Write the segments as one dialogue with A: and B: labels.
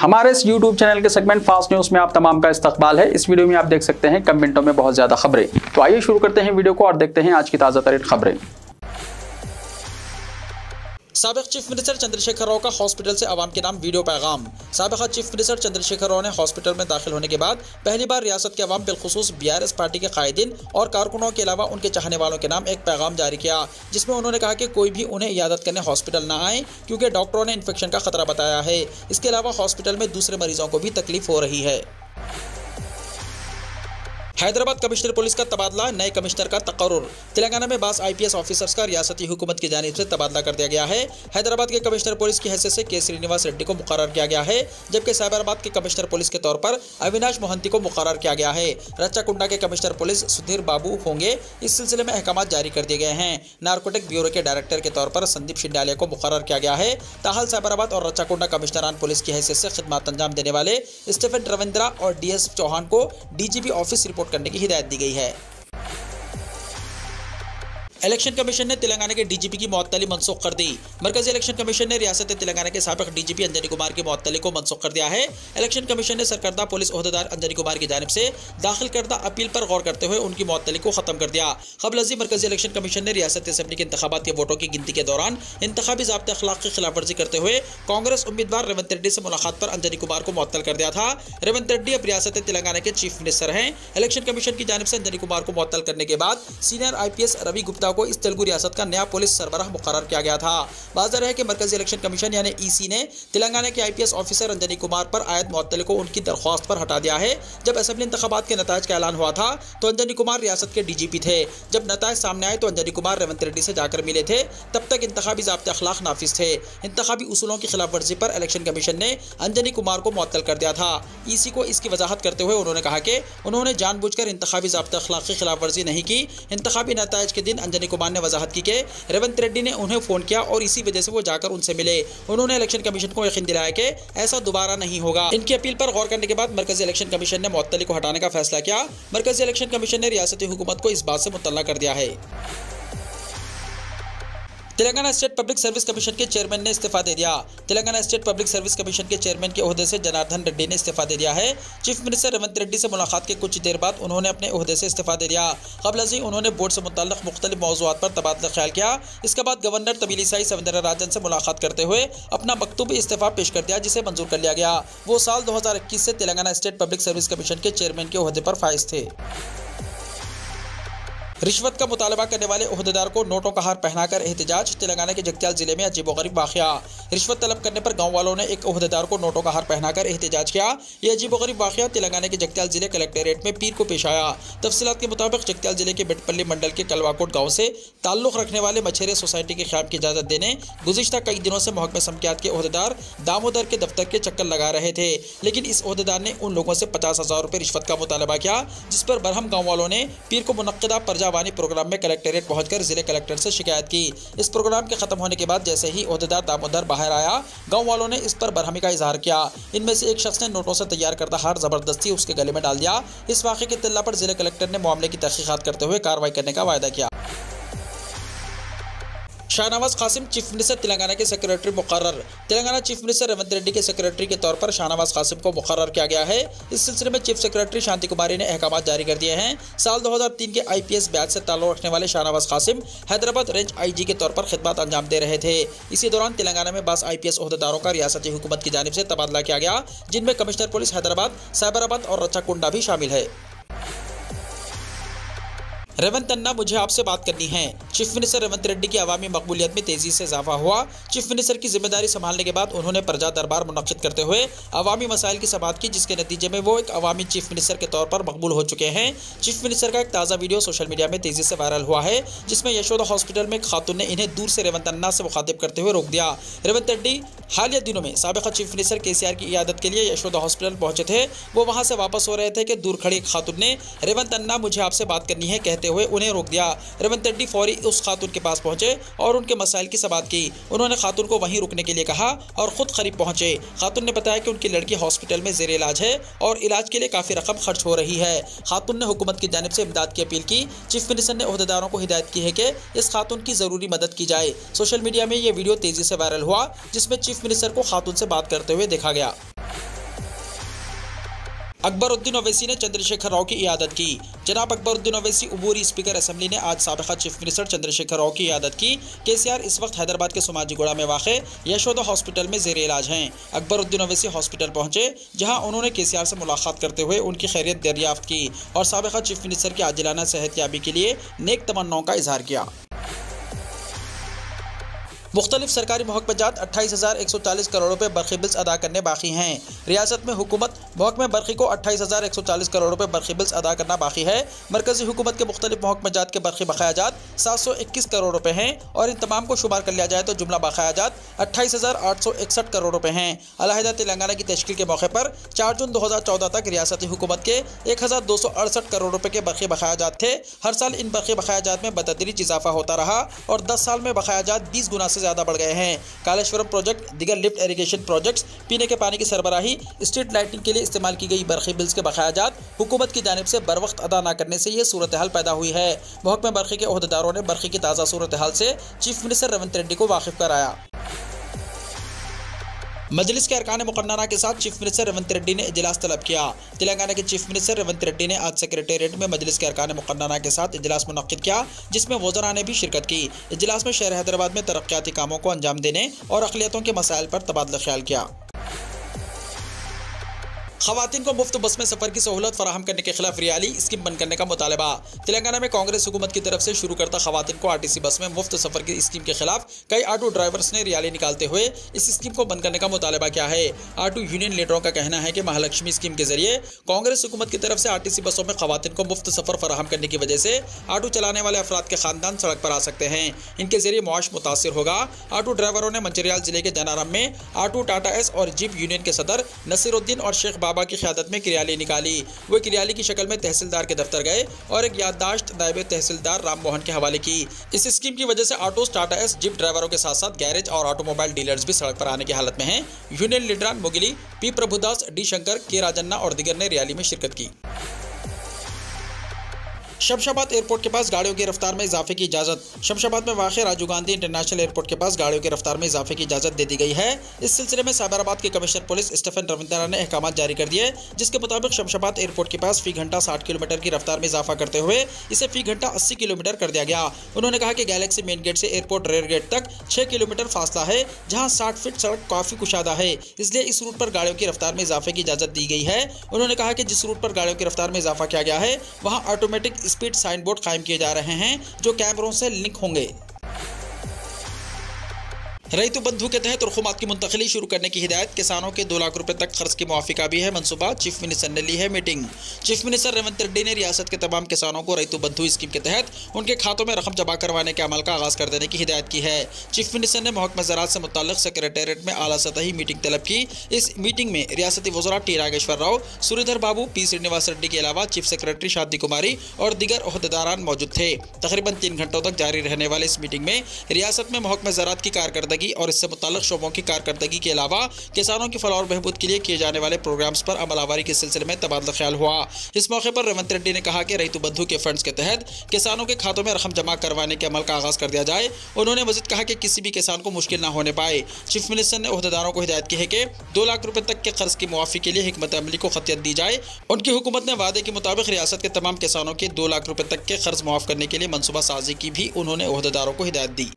A: हमारे इस YouTube channel के सेगमेंट फास्ट न्यूज में आप तमाम का इस्तकबाल है। इस वीडियो में आप देख सकते हैं कम मिनटों में बहुत ज्यादा खबरें। तो आइए शुरू करते हैं वीडियो को और देखते हैं आज की ताजा तरीन खबरें।
B: साबिक चीफ मिनिस्टर चंद्रशेखर राव का हॉस्पिटल से अवाम के नाम वीडियो पैगाम। साबिक चीफ मिनिस्टर चंद्रशेखर राव ने हॉस्पिटल में दाखिल होने के बाद पहली बार रियासत के अवाम बिलखुसूस BRS पार्टी के कायदीन और कारकुनों के अलावा उनके चाहने वालों के नाम एक पैगाम जारी किया, जिसमें उन्होंने कहा कि कोई भी उन्हें इयादत करने हॉस्पिटल न आए क्योंकि डॉक्टरों ने इन्फेक्शन का खतरा बताया है। इसके अलावा हॉस्पिटल में दूसरे मरीजों को भी तकलीफ हो रही है। हैदराबाद कमिश्नर पुलिस का तबादला, नए कमिश्नर का तकर्रुर। तेलंगाना में 22 IPS ऑफिसर्स का रियासती हुकूमत की जानिब से तबादला कर दिया गया है। हैदराबाद के कमिश्नर पुलिस की हैसियत से के श्रीनिवास रेड्डी को मुकर्रर किया गया है, जबकि साइबराबाद के कमिश्नर पुलिस के तौर पर अविनाश मोहंती को मुकर्रर किया गया है। रच्चाकुंडा के कमिश्नर पुलिस सुधीर बाबू होंगे। इस सिलसिले में अहकाम जारी कर दिए गए हैं। नारकोटिक ब्यूरो के डायरेक्टर के तौर पर संदीप शिंडालिया को मुकर्रर किया गया है। ताहल साइबराबाद और रच्चाकुंडा कमिश्नरान पुलिस की हैसियत से खिदमत अंजाम देने वाले स्टीफन रविंद्रा और DS चौहान को DGP ऑफिस रिपोर्ट करने की हिदायत दी गई है। इलेक्शन कमीशन ने तेलंगाना के DGP की मुअत्तली मनसूख कर दी। मरकजी इलेक्शन कमीशन ने रियासत तेलंगाना के साबिक DGP अंजनी कुमार की मुअत्तली को मनसूख कर दिया है। इलेक्शन कमीशन ने सरकर्दा पुलिस ओहदेदार अंजनी कुमार की जानिब से दाखिल करदा अपील पर गौर करते हुए उनकी मुअत्तली को खत्म कर दिया। क़ब्ल मरकजी इलेक्शन कमीशन ने रियासत असेंबली के इंतखाबात के वोटों की गिनती के दौरान इंतखाबी ज़ाब्ते अखलाक की खिलाफवर्जी करते हुए कांग्रेस उम्मीदवार रेवंत रेड्डी से मुलाकात पर अंजनी कुमार को मुअत्तल कर दिया था। रेवंत रेड्डी अब रियासत तेलंगाना के चीफ मिनिस्टर हैं। इलेक्शन कमीशन की जानिब से अंजनी कुमार को मुअत्तल करने के बाद सीनियर IPS रवि गुप्ता को इस तेलुगु रियासत का नया पुलिस सरबराह मुकर्रर किया गया था। वाज़ेह है कि मरकजी इलेक्शन कमीशन यानी EC ने तेलंगाना के IPS ऑफिसर अंजनी कुमार पर आयद मुअत्तली को उनकी दरख्वास्त पर हटा दिया है। जब असेंबली इंतखाबात के नतायज का ऐलान हुआ था तो अंजनी कुमार रियासत के DGP थे। जब नतायज सामने आए तो अंजनी कुमार रेवंत रेड्डी से जाकर मिले थे। तब तक इंतखाबी ज़ाब्ते अखलाक नाफिज थे। इंतखाबी उसूलों की खिलाफवर्जी पर इलेक्शन कमीशन ने अंजनी कुमार को मुअत्तल कर दिया था। EC को इसकी वजाहत करते हुए उन्होंने कहा कि उन्होंने जानबूझकर इंतखाबी ज़ाब्ते अखलाक की खिलाफवर्जी नहीं की। इंतखाबी नतायज के दिन अंजनी कुमार ने वजाहत की कि रेवंत रेड्डी ने उन्हें फ़ोन किया और इसी वजह से वो जाकर उनसे मिले। उन्होंने इलेक्शन कमीशन को यकीन दिलाया कि ऐसा दोबारा नहीं होगा। इनकी अपील पर गौर करने के बाद मरकजी इलेक्शन कमीशन ने मुअत्तली को हटाने का फैसला किया। मरकजी इलेक्शन कमीशन ने रियासती हुकूमत को इस बात से मुतल्ला कर दिया है। Telangana state public service commission के चेयरमैन ने इस्तीफा दे दिया। Telangana state public service commission के चेयरमैन के ओहदे से जनार्दन रेड्डी ने इस्तीफा दे दिया है। चीफ मिनिस्टर रेवंत रेड्डी से मुलाकात के कुछ देर बाद उन्होंने अपने ओहदे से इस्तीफा दे दिया। क़ब्ल उन्होंने बोर्ड से मुतल्लिक़ मुख्तलिफ मौज़ूआत पर तबादला ख्याल किया। इसके बाद गवर्नर तमिलिसाई सौंदरराजन से मुलाकात करते हुए अपना मकतूबी इस्तीफा पेश कर दिया, जिसे मंजूर कर लिया गया। वो साल 2021 से Telangana state public service commission के चेयरमैन के ओहदे पर फाइज थे। रिश्वत का मुतालबा करने वाले ओहदेदार को नोटों का हार पहनाकर एहतजाज। तेलंगाना के जगत्याल जिले में अजीबोगरीब वाक़या। रिश्वत तलब करने पर गांव वालों ने एक ओहदेदार को नोटों का हार पहनाकर एहतजाज किया। यह अजीबोगरीब वाक़या तेलंगाना के जगत्याल जिले कलेक्टेरेट में पीर को पेश आया। तफसीलात के मुताबिक जगत्याल जिले के बेटपल्ली मंडल के कलवाकोट गाँव से ताल्लुक़ रखने वाले मछेरे सोसाइटी के क़याम की इजाज़त देने गुज़िश्ता कई दिनों से महकमे समकियात के ओहदेदार दामोदर के दफ्तर के चक्कर लगा रहे थे, लेकिन इस ओहदेदार ने उन लोगों से 50,000 रुपये रिश्वत का मुतालबा किया, जिस पर बरहम गाँव वालों ने पीर को मुनक्किदा परजावानी प्रोग्राम में कलेक्टेरेट पहुंचकर जिले कलेक्टर से शिकायत की। इस प्रोग्राम के खत्म होने के बाद जैसे ही ओहदेदार दामोदर बाहर आया, गांव वालों ने इस पर बरहमी का इजहार किया। इनमें से एक शख्स ने नोटों से तैयार करदा हार जबरदस्ती उसके गले में डाल दिया। इस वाक़े की इत्तला पर जिले कलेक्टर ने मामले की तहकीकात करते हुए कार्रवाई करने का वायदा किया। शाहनवाज कासिम चीफ मिनिस्टर तेलंगाना के सेक्रेटरी मुकर्रर। तेलंगाना चीफ मिनिस्टर रेवंत रेड्डी के सेक्रेटरी के तौर पर शाहनवाज कासिम को मुकर्रर किया गया है। इस सिलसिले में चीफ सेक्रेटरी शांति कुमारी ने अहकाम जारी कर दिए हैं। साल 2003 के IPS बैच से ताल्लुक़ रखने वाले शाहनवाज कासिम हैदराबाद रेंज IG के तौर पर खिदमत अंजाम दे रहे थे। इसी दौरान तेलंगाना में 22 IPS ओहदेदारों का रियासती हुकूमत की जानिब से तबादला किया गया, जिनमें कमिश्नर पुलिस हैदराबाद, साइबराबाद और रच्चाकुंडा भी शामिल है। रेवंत अन्ना, मुझे आपसे बात करनी है। चीफ मिनिस्टर रेवंत रेड्डी की अवामी मकबूलियत में तेजी से इजाफा हुआ। चीफ मिनिस्टर की जिम्मेदारी संभालने के बाद उन्होंने प्रजा दरबार मुनक्किद करते हुए अवामी मसाइल की समाअत की, जिसके नतीजे में वो एक अवामी चीफ मिनिस्टर के तौर पर मकबूल हो चुके हैं। चीफ मिनिस्टर का एक ताज़ा वीडियो सोशल मीडिया में तेजी से वायरल हुआ है, जिसमें यशोदा हॉस्पिटल में एक खातून ने इन्हें दूर से रेवंत अन्ना से मुखातिब करते हुए रोक दिया। रेवंत रेड्डी हालिया दिनों में साबिक़ चीफ मिनिस्टर KCR की इयादत के लिए यशोदा हॉस्पिटल पहुंचे थे। वो वहां से वापस हो रहे थे कि दूर खड़ी एक खातून ने रेवंत अन्ना, मुझे आपसे बात करनी है कहते हुए उन्हें रोक दिया। रेवंत रेड्डी फौरी उस खातून के पास पहुंचे और उनके मसाइल की समाअत की। उन्होंने खातून को वहीं रुकने के लिए कहा और खुद करीब पहुंचे। खातून ने बताया कि उनकी लड़की हॉस्पिटल में ज़ेर इलाज है और इलाज के लिए काफ़ी रकम खर्च हो रही है। खातून ने हुकूमत की जानिब से इमदाद की अपील की। चीफ मिनिस्टर ने ओहदेदारों को हिदायत की है कि इस खातून की ज़रूरी मदद की जाए। सोशल मीडिया में ये वीडियो तेज़ी से वायरल हुआ, जिसमें चीफ मिनिस्टर को खातून से बात करते हुए देखा गया। अकबरुद्दीन ओवैसी ने चंद्रशेखर राव की इयादत की। जनाब अकबरुद्दीन ओवैसी उबूरी स्पीकर असेंबली ने आज साबिक़ा चीफ मिनिस्टर चंद्रशेखर राव की इयादत की। केसीआर इस वक्त हैदराबाद के सोमाजीगुड़ा में वाक़े यशोदा हॉस्पिटल में ज़ेर इलाज हैं। अकबरुद्दीन ओवैसी हॉस्पिटल पहुंचे, जहां उन्होंने केसीआर से मुलाकात करते हुए उनकी खैरियत दरियाफ्त की और साबिक़ा चीफ मिनिस्टर की आजिलाना सेहतयाबी के लिए नेक तमन्नाओं का इजहार किया। मुख्तलिफ सरकारी महकमेजात 28,140 करोड़ रुपए बरक़ी बिल्स अदा करने बाकी हैं। रियासत में हुकूमत महकमे बरक़ी को 28,140 करोड़ रुपए बरक़ी बिल्स अदा करना बाकी है। मरकजी हुकूमत के मुख्तलिफ महकमेजात के बरक़ी बकायाजात 721 करोड़ रुपए हैं और इन तमाम को शुमार कर लिया जाए तो जुमला बकायाजात 28,861 करोड़ रुपए हैं। अलहदा तेलंगाना की तश्कील के मौके पर 4 जून 2014 तक रियासती हुकूमत के 1,268 करोड़ रुपए के बरक़ी बकायाजात थे। हर साल इन बरक़ी बकायाजात में बतदरीज इजाफा होता रहा और 10 साल में बकायाजात 20 गुना से ज़्यादा बढ़ गए हैं। कालेश्वरम प्रोजेक्ट, दिगर लिफ्ट इरिगेशन प्रोजेक्ट्स, पीने के पानी की सरबराही, स्ट्रीट लाइटिंग के लिए इस्तेमाल की गई बरक़ी बिल्स के बकायाजात हुकूमत की जानिब से बर वक्त अदा न करने से ये सूरत हाल पैदा हुई है। महकमे बरक़ी के ओहदेदारों ने बरक़ी की ताज़ा सूरत हाल से चीफ मिनिस्टर रेवंत रेड्डी को वाकिफ कराया। मजलिस के अरकान मुकन्नरा के साथ चीफ मिनिस्टर रेवंत रेड्डी ने इजलास तलब किया। तेलंगाना के चीफ मिनिस्टर रेवंत रेड्डी ने आज सेक्रेटेरिएट में मजलिस के अरकान मुकन्नरा के साथ इजलास मुनक्किद किया, जिसमें वज़रा ने भी शिरकत की। इजलास में शहर हैदराबाद में तरक्याती कामों को अंजाम देने और अक़लियतों के मसाइल पर तबादला ख्याल किया। ख़वातीन को मुफ्त बस में सफ़र की सहूलत फराहम करने के खिलाफ रियाली स्कीम बंद करने का मुतालबा। तेलंगाना में कांग्रेस हुकूमत की तरफ से शुरू करता ख़वातीन को आरटीसी बस में मुफ्त सफ़र की स्कीम के खिलाफ कई ऑटो ड्राइवर्स ने रियाली निकालते हुए इस स्कीम को बंद करने का मुतालबा किया है। ऑटो यूनियन लीडरों का कहना है कि महालक्ष्मी स्कीम के जरिए कांग्रेस हुकूमत की तरफ से आरटीसी बसों में ख़वातीन को मुफ्त सफ़र फराहम करने की वजह से ऑटो चलाने वाले अफराद के ख़ानदान सड़क पर आ सकते हैं। इनके जरिए मुआश मुतासिर होगा। ऑटो ड्राइवरों ने मंचिरियाल जिले के जनारम में ऑटो टाटा एस और जीप यूनियन के सदर नसीरुद्दीन और शेख बाबा की क़यादत में रैली निकाली। वो एक रैली की शक्ल में तहसीलदार के दफ्तर गए और एक याददाश्त नायब तहसीलदार राम मोहन के हवाले की। इस स्कीम की वजह से ऑटोस, टाटा एस, जीप ड्राइवरों के साथ साथ गैरेज और ऑटोमोबाइल डीलर्स भी सड़क पर आने की हालत में हैं। यूनियन लीडरान Mugili, P Prabhudas, D Shankar, K Rajanna और दिगर ने रैली में शिरकत की। शमशाबाद एयरपोर्ट के पास गाड़ियों की रफ्तार में इजाफे की इजाज़त। शमशाबाद में वाक़ राजीव गांधी इंटरनेशनल एयरपोर्ट के पास गाड़ियों की रफ्तार में इजाफे की इजाज़त दे दी गई है। इस सिलसिले में साबराबाद के कमिश्नर पुलिस स्टीफन रविंद्रा ने अहकाम जारी कर दिए, जिसके मुताबिक शमशाबाद एयरपोर्ट के पास फ़ी घंटा 60 किलोमीटर की रफ्तार में इजाफा करते हुए इसे फ़ी घंटा 80 किलोमीटर कर दिया गया। उन्होंने कहा कि गैलेक्सी मेन गेट से एयरपोर्ट रेयर गेट तक 6 किलोमीटर फासला है, जहाँ 60 फीट सड़क काफ़ी कुशादा है, इसलिए इस रूट पर गाड़ियों की रफ्तार में इजाफे की इजाज़त दी गई है। उन्होंने कहा कि जिस रूट पर गाड़ियों की रफ्तार में इजाफा किया गया है वहाँ ऑटोमेटिक स्पीड साइन बोर्ड कायम किए जा रहे हैं, जो कैमरों से लिंक होंगे। रईतु बंधु के तहत रकूमात की मुंतकली शुरू करने की हिदायत। किसानों के 2 लाख रुपए तक खर्च की मुआफ़ी का भी है मनसूबा। चीफ मिनिस्टर ने ली है meeting. Chief minister Revanth Reddy ने रियासत के तमाम किसानों को रईतु बंधु स्कीम के तहत उनके खातों में रकम जमा करवाने के अमल का आगाज़ कर देने की हिदायत की है। चीफ मिनिस्टर ने महकमा ज़राअत से मुताल्लिक़ सेक्रेटेरिएट में आला सतही मीटिंग तलब की। इस मीटिंग में रियासती वज़रा टी नागेश्वर राव, सुरेंद्र बाबू, पी श्रीनिवास रेड्डी के अलावा चीफ सेक्रेटरी शांति कुमारी और दीगर ओहदेदारान मौजूद थे। तकरीबन 3 घंटों तक जारी रहने वाले इस मीटिंग में रियासत में महकमा ज़राअत की कारकर्दगी और इससे मुताल्लिक़ शोबों की कारकर्दगी के अलावा किसानों की फलाह और बहबूद के लिए किए जाने वाले प्रोग्राम्स पर अमलावरी के सिलसिले में तबादला ख्याल हुआ। इस मौके पर रेवंत रेड्डी ने कहा कि रईतु बंधु के फंड्स के तहत किसानों के खातों में रकम जमा करवाने के अमल का आगाज़ कर दिया जाए। उन्होंने मज़ीद कहा कि किसी भी किसान को मुश्किल न होने पाए। चीफ मिनिस्टर ने ओहदेदारों को हिदायत की है कि 2 लाख रुपए तक के कर्ज की मुआफ़ी के लिए हिकमत अमली को खतियत दी जाए। उनकी हुकूमत ने वादे के मुताबिक रियासत के तमाम किसानों के 2 लाख रुपए तक के कर्ज मुआफ़ करने के लिए मनसूबा साजी की भी उन्होंने ओहदेदारों को हिदायत दी।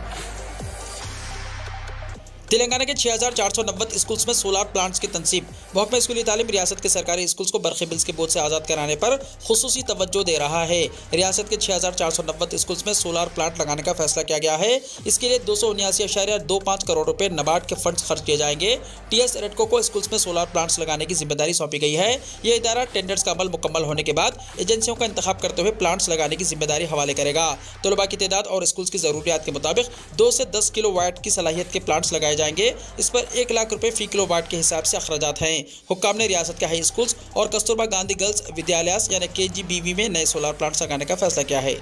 B: तेलंगाना के 6,490 स्कूल्स में सोलार प्लांट्स की तनसीब। महकमा स्कूली तालीम रियासत के सरकारी स्कूल्स को बरक़ी बिल्स के बोझ से आज़ाद कराने पर खुसूसी तवज्जो दे रहा है। रियासत के 6,490 स्कूल्स में सोलार प्लांट लगाने का फैसला किया गया है। इसके लिए 279.25 करोड़ रुपए नबार्ड के फंड्स खर्च किए जाएंगे। टीएस रेडको को स्कूल्स में सोलार प्लांट्स लगाने की जिम्मेदारी सौंपी गई है। यह इदारा टेंडर्स का अमल मुकम्मल होने के बाद एजेंसियों का इंतखाब करते हुए प्लांट्स लगाने की जिम्मेदारी हवाले करेगा। तलबा की तादाद और स्कूल्स की ज़रूरियात के मुताबिक 2 से 10 किलोवाट की सलाहियत के प्लांट्स लगाए जाएंगे। इस पर 1 लाख रुपए फ़ी किलोवाट के हिसाब से अखराजात हैं। हुक्काम ने रियासत के हाई स्कूल्स और कस्तूरबा गांधी गर्ल्स विद्यालय यानी KGBV में नए सोलार प्लांट्स लगाने का फैसला किया है।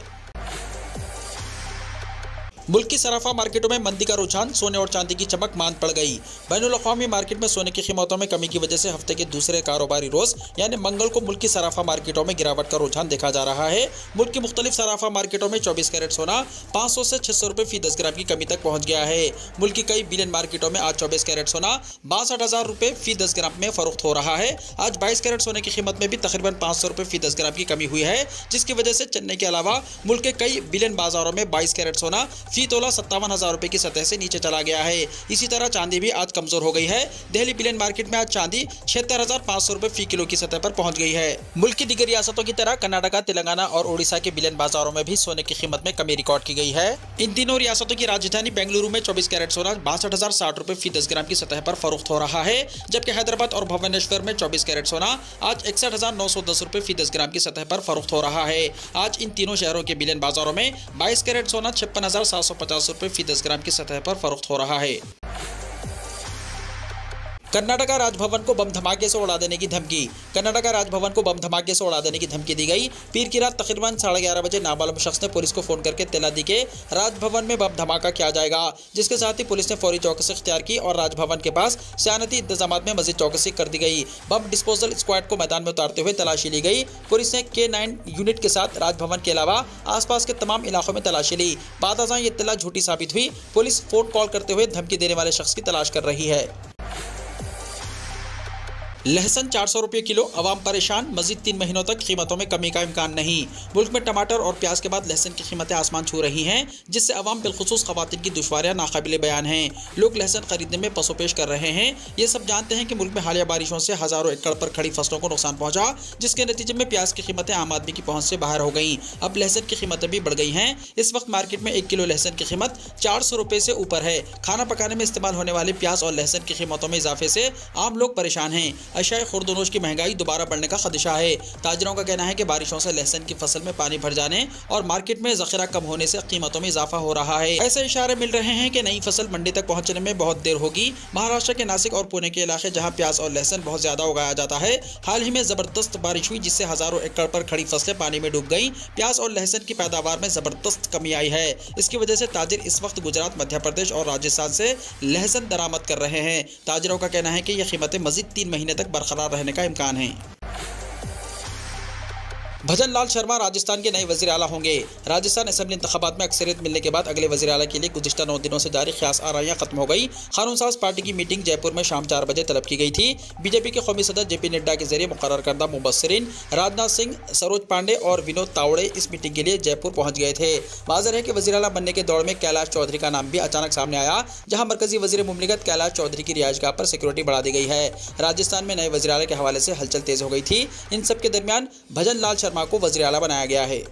B: मुल्क की सराफा मार्केटों में मंदी का रुझान, सोने और चांदी की चमक मांद पड़ गई। बैनुल-अक़वामी मार्केट में सोने की कीमतों में कमी की वजह से हफ्ते के दूसरे कारोबारी रोज यानी मंगल को मुल्क की सराफा मार्केटों में गिरावट का रुझान देखा जा रहा है। मुल्क की मुख्तलिफ सराफा मार्केटों में 24 कैरेट सोना 500 से 600 रुपये फी 10 ग्राम की कमी तक पहुंच गया है। मुल्क की कई बिलियन मार्केटों में आज 24 कैरेट सोना 62,000 रुपये फी 10 ग्राम में फरोख्त हो रहा है। आज 22 कैरेट सोने की कीमत में भी तकरीबन 500 रुपये फी 10 ग्राम की कमी हुई है, जिसकी वजह से चेन्नई के अलावा मुल्क के कई बिलियन बाजारों में 22 कैरेट सोना फी तोला 57,000 रुपये की सतह से नीचे चला गया है। इसी तरह चांदी भी आज कमजोर हो गई है। दिल्ली बिलियन मार्केट में आज चांदी 76,500 रुपये फी किलो की सतह पर पहुंच गई है। मुल्क की दीगर रियासतों की तरह कर्नाटका, तेलंगाना और ओडिशा के बिलियन बाजारों में भी सोने की कीमत में कमी रिकॉर्ड की गई है। इन तीनों रियासतों की राजधानी बेंगलुरु में 24 कैरेट सोना 62,060 रुपये फी 10 ग्राम की सतह पर फरोख्त हो रहा है, जबकि हैदराबाद और भुवनेश्वर में 24 कैरेट सोना आज 61,910 रुपये फी 10 ग्राम की सतह पर फरोख्त हो रहा है। आज इन तीनों शहरों के बिलियन बाजारों में 22 कैरेट सोना 56,750 रुपये फी 10 ग्राम की सतह पर फरोख्त हो रहा है। कर्नाटका राजभवन को बम धमाके से उड़ा देने की धमकी। कर्नाटका राजभवन को बम धमाके से उड़ा देने की धमकी दी गई। पीर की रात तकरीबन 11:30 बजे नामालूम शख्स ने पुलिस को फोन करके इत्तला दी कि राजभवन में बम धमाका किया जाएगा, जिसके साथ ही पुलिस ने फौरी चौकसी इख्तियार की और राजभवन के पास सयानती इंतजामात में मजीद चौकसी कर दी गई। बम डिस्पोजल स्क्वाड को मैदान में उतारते हुए तलाशी ली गई। पुलिस ने K9 यूनिट के साथ राजभवन के अलावा आसपास के तमाम इलाकों में तलाशी ली। बाद अज़ां ये इत्तला झूठी साबित हुई। पुलिस फोन कॉल करते हुए धमकी देने वाले शख्स की तलाश कर रही है। लहसुन 400 रुपये किलो, अवाम परेशान, मजीद 3 महीनों तक कीमतों में कमी का इम्कान नहीं। मुल्क में टमाटर और प्याज के बाद लहसुन की कीमतें आसमान छू रही हैं, जिससे अवाम बिलखुसूस खवातीन की दुश्वारियां नाकाबिले बयान हैं। लोग लहसुन खरीदने में पसोपेश कर रहे हैं। ये सब जानते हैं कि मुल्क में हालिया बारिशों से हज़ारों एकड़ पर खड़ी फसलों को नुकसान पहुंचा, जिसके नतीजे में प्याज की कीमतें आम आदमी की पहुंच से बाहर हो गई। अब लहसुन की कीमतें भी बढ़ गई हैं। इस वक्त मार्केट में 1 किलो लहसुन की कीमत 400 रुपये से ऊपर है। खाना पकाने में इस्तेमाल होने वाले प्याज और लहसुन की कीमतों में इजाफे से आम लोग परेशान हैं। अशिया खुर्दनोश की महंगाई दोबारा बढ़ने का खदशा है। ताजरों का कहना है कि बारिशों से लहसुन की फसल में पानी भर जाने और मार्केट में जखीरा कम होने से कीमतों में इजाफा हो रहा है। ऐसे इशारे मिल रहे हैं कि नई फसल मंडी तक पहुंचने में बहुत देर होगी। महाराष्ट्र के नासिक और पुणे के इलाके जहां प्याज और लहसुन बहुत ज्यादा उगाया जाता है, हाल ही में जबरदस्त बारिश हुई, जिससे हजारों एकड़ पर खड़ी फसलें पानी में डूब गई। प्याज और लहसुन की पैदावार में जबरदस्त कमी आई है। इसकी वजह से ताजिर इस वक्त गुजरात, मध्य प्रदेश और राजस्थान से लहसुन दरामद कर रहे हैं। ताजिरों का कहना है कि यह कीमतें मजीद 3 महीने तक बरकरार रहने का इम्कान है। भजन लाल शर्मा राजस्थान के नए वज़ीर आला होंगे। राजस्थान असेंबली इंतखाबात में अक्सरियत मिलने के बाद अगले वज़ीर आला के लिए गुज़िश्ता 9 दिनों से जारी ख़ास आराइयाँ खत्म हो गई। क़ानूनसाज़ पार्टी की मीटिंग जयपुर में शाम 4 बजे तलब की गई थी। बीजेपी के कौमी सदर JP नड्डा के जरिए मुकर्रर करदा मुबस्सिरीन राजनाथ सिंह, सरोज पांडे और विनोद तावड़े इस मीटिंग के लिए जयपुर पहुँच गए थे। वाज़ेह है कि वज़ीर आला बनने के दौड़ में कैलाश चौधरी का नाम भी अचानक सामने आया, जहाँ मरकजी वज़ीर मुमलिकत कैलाश चौधरी की रिहाइशगाह पर सिक्योरिटी बढ़ा दी गई है। राजस्थान में नए वज़ीर आला के हवाले से हलचल तेज़ हो गई थी। इन सब के दरमियान भजन लाल शर्मा को वज़ीर आला बनाया गया है।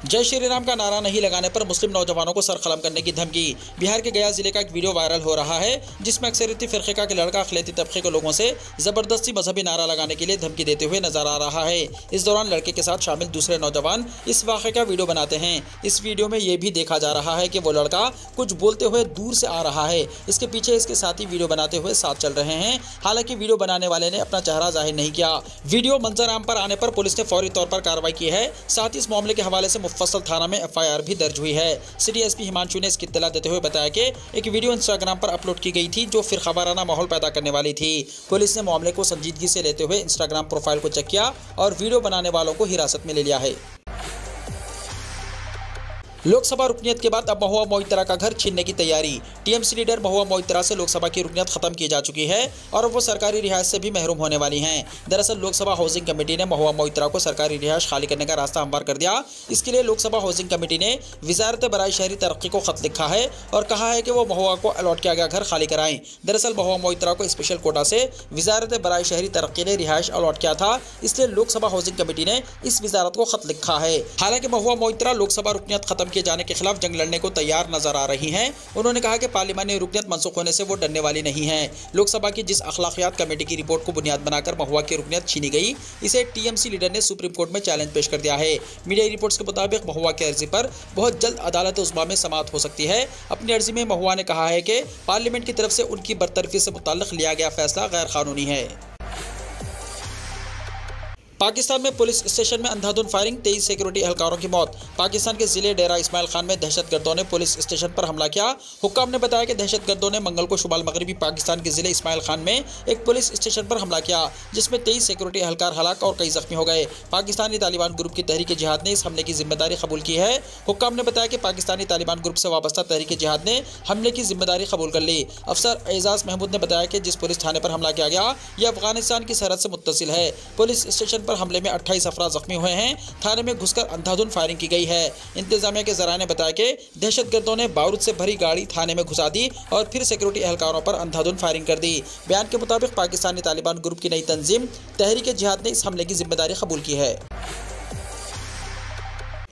B: जय श्री राम का नारा नहीं लगाने पर मुस्लिम नौजवानों को सरकलम करने की धमकी। बिहार के गया जिले का एक वीडियो वायरल हो रहा है, जिसमें अक्सरियती फ़िरक़े का लड़का अक़लियती तबक़े के लोगों से ज़बरदस्ती मजहबी नारा लगाने के लिए धमकी देते हुए नजर आ रहा है। इस दौरान लड़के के साथ शामिल दूसरे नौजवान इस वाक़े का वीडियो बनाते हैं। इस वीडियो में ये भी देखा जा रहा है कि वो लड़का कुछ बोलते हुए दूर से आ रहा है। इसके पीछे इसके साथी वीडियो बनाते हुए साथ चल रहे हैं। हालांकि वीडियो बनाने वाले ने अपना चेहरा जाहिर नहीं किया। वीडियो मंजर-आम पर आने पर पुलिस ने फौरी तौर पर कार्रवाई की है। साथ ही इस मामले के हवाले से मुफस्सल थाना में FIR भी दर्ज हुई है। सिटी SP हिमांशु ने इसकी इत्तला देते हुए बताया कि एक वीडियो इंस्टाग्राम पर अपलोड की गई थी, जो फ़िरक़ावाराना माहौल पैदा करने वाली थी। पुलिस ने मामले को संजीदगी से लेते हुए इंस्टाग्राम प्रोफाइल को चेक किया और वीडियो बनाने वालों को हिरासत में ले लिया है। लोकसभा रुकनियत के बाद अब महुआ मोइत्रा का घर छीनने की तैयारी। TMC लीडर महुआ मोइत्रा से लोकसभा की रुकनियत खत्म की जा चुकी है और अब वो सरकारी रिहाइश से भी महरूम होने वाली हैं। दरअसल लोकसभा हाउसिंग कमेटी ने महुआ मोइत्रा को सरकारी रिहाइश खाली करने का रास्ता हमवार कर दिया। इसके लिए लोकसभा हाउसिंग कमेटी ने वजारत बराए शहरी तरक्की को खत लिखा है और कहा है कि वो महुआ को अलॉट किया गया घर खाली कराएं। दरअसल महुआ मोइत्रा को स्पेशल कोटा से वजारत बराए शहरी तरक्की ने रिहाइश अलॉट किया था, इसलिए लोकसभा हाउसिंग कमेटी ने इस वजारत को खत लिखा है। हालांकि महुआ मोइत्रा लोकसभा रुकनियत खत्म किए जाने के खिलाफ लड़ने को तैयार नजर आ रही हैं। उन्होंने कहा कि पार्लिमानी रुकनियत मनसूख होने से वो डरने वाली नहीं है। लोकसभा की जिस अखलाकियात कमेटी की रिपोर्ट को बुनियाद बनाकर महुआ की रुकनियत छीनी गई, इसे TMC लीडर ने सुप्रीम कोर्ट में चैलेंज पेश कर दिया है। मीडिया रिपोर्ट्स के मुताबिक महुआ की अर्जी पर बहुत जल्द अदालत उज़्मा में समाअत हो सकती है। अपनी अर्जी में महुआ ने कहा है कि पार्लियामेंट की तरफ से उनकी बरतरफी से मुताल्लिक लिया गया फैसला गैर कानूनी है। पाकिस्तान में पुलिस स्टेशन में अंधाधुंध फायरिंग, 23 सिक्योरिटी एहलकारों की मौत। पाकिस्तान के जिले डेरा इस्माइल खान में दहशतगर्दों ने पुलिस स्टेशन पर हमला किया। हुक्काम ने बताया कि दहशतगर्दों ने मंगल को शुमाल मगरबी पाकिस्तान के जिले इस्माइल खान में एक पुलिस स्टेशन पर हमला किया, जिसमें 23 सिक्योरिटी एहलकार हलाक और कई जख्मी हो गए। पाकिस्तानी तालिबान ग्रुप की तहरीक जिहाद ने इस हमले की जिम्मेदारी कबूल की है। हुक्काम ने बताया कि पाकिस्तानी तालिबान ग्रुप से वाबस्ता तहरीक जिहाद ने हमले की जिम्मेदारी कबूल कर ली। अफसर एजाज महमूद ने बताया कि जिस पुलिस थाने पर हमला किया गया यह अफगानिस्तान की सरहद से मुत्तसिल है। पुलिस स्टेशन पर हमले में 28 अफराद जख्मी हुए हैं। थाने में घुसकर अंधाधुंध फायरिंग की गई है। इंतजामिया के जराये ने बताया कि दहशतगर्दों ने बारूद से भरी गाड़ी थाने में घुसा दी और फिर सिक्योरिटी एहलकारों पर अंधाधुंध फायरिंग कर दी। बयान के मुताबिक पाकिस्तानी तालिबान ग्रुप की नई तंजीम तहरीक जिहाद ने इस हमले की जिम्मेदारी कबूल की है।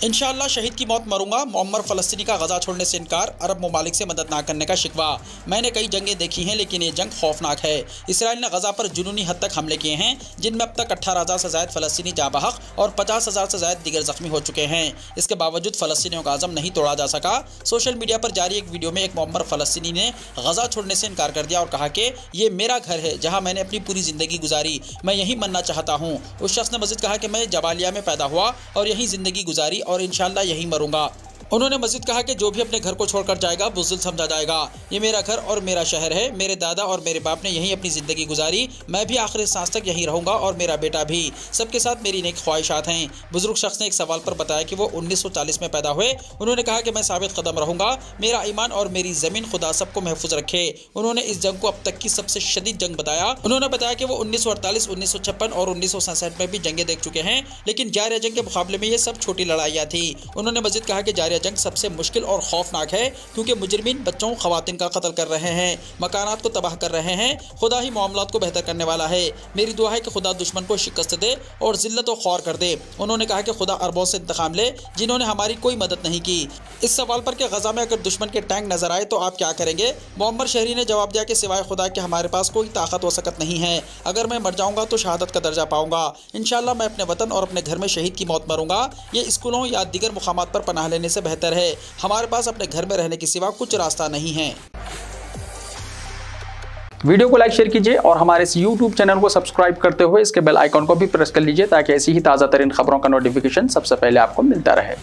B: इंशाअल्लाह शहीद की मौत मरूंगा, मुअम्मर फ़लस्तीनी का गजा छोड़ने से इनकार, अरब ममालिक से मदद ना करने का शिकवा। मैंने कई जंगें देखी हैं लेकिन ये जंग खौफनाक है। इसराइल ने गजा पर जुनूनी हद तक हमले किए हैं, जिनमें अब तक 18,000 से ज़ायद फ़लस्तीनी जाँ बहक और 50,000 से ज़ायद दीगर जख्मी हो चुके हैं। इसके बावजूद फ़लस्तीनियों का आज़म नहीं तोड़ा जा सका। सोशल मीडिया पर जारी एक वीडियो में एक मुअम्मर फ़लस्तीनी ने गजा छोड़ने से इनकार कर दिया और कहा कि ये मेरा घर है जहाँ मैंने अपनी पूरी ज़िंदगी गुजारी, मैं यहीं मरना चाहता हूँ। उस शख्स ने मज़ीद कहा कि मैं जबालिया में पैदा हुआ और यहीं ज़िंदगी गुजारी और इंशाअल्लाह यहीं मरूंगा। उन्होंने मज़ीद कहा कि जो भी अपने घर को छोड़कर जाएगा बुज़दिल समझा जाएगा। ये मेरा घर और मेरा शहर है। मेरे दादा और मेरे बाप ने यहीं अपनी ज़िंदगी गुजारी, मैं भी आखिरी सांस तक यहीं रहूँगा और मेरा बेटा भी। सबके साथ मेरी नेक ख्वाहिशात हैं। बुजुर्ग शख्स ने एक सवाल पर बताया कि वो 1940 में पैदा हुए। उन्होंने कहा कि मैं साबित कदम रहूँगा, मेरा ईमान और मेरी ज़मीन खुदा सबको महफूज रखे। उन्होंने इस जंग को अब तक की सबसे शदीद जंग बताया। उन्होंने बताया कि वो 1948, 1956 और 1967 में भी जंगें देख चुके हैं, लेकिन जारिया जंग के मुकाबले में ये सब छोटी लड़ाइयाँ थी। उन्होंने मज़ीद कहा कि जारिया जंग सबसे मुश्किल और खौफनाक है, क्योंकि मुजरिमीन बच्चों खवातीन का कत्ल कर रहे हैं, मकानात को तबाह कर रहे हैं। खुदा ही मामलात को बेहतर करने वाला है। मेरी दुआ है कि खुदा दुश्मन को शिकस्त दे और जिल्लत व ख्वार कर दे। उन्होंने कहा कि खुदा अरबों से इंतकाम ले जिन्होंने हमारी कोई मदद नहीं की। इस सवाल पर कि गजा में अगर दुश्मन के टैंक नजर आए तो आप क्या करेंगे, मुअम्मर शहरी ने जवाब दिया कि सिवाय खुदा के हमारे पास कोई ताकत व सकत नहीं है। अगर मैं मर जाऊंगा तो शहादत का दर्जा पाऊंगा। इंशाअल्लाह मैं अपने वतन और अपने घर में शहीद की मौत मरूंगा। ये स्कूलों या दीगर मुकामात पर पनाह लेने से बेहतर है। हमारे पास अपने घर में रहने के सिवा कुछ रास्ता नहीं है।
A: वीडियो को लाइक शेयर कीजिए और हमारे इस YouTube चैनल को सब्सक्राइब करते हुए इसके बेल आइकॉन को भी प्रेस कर लीजिए, ताकि ऐसी ही ताज़ा तरीन खबरों का नोटिफिकेशन सबसे पहले आपको मिलता रहे।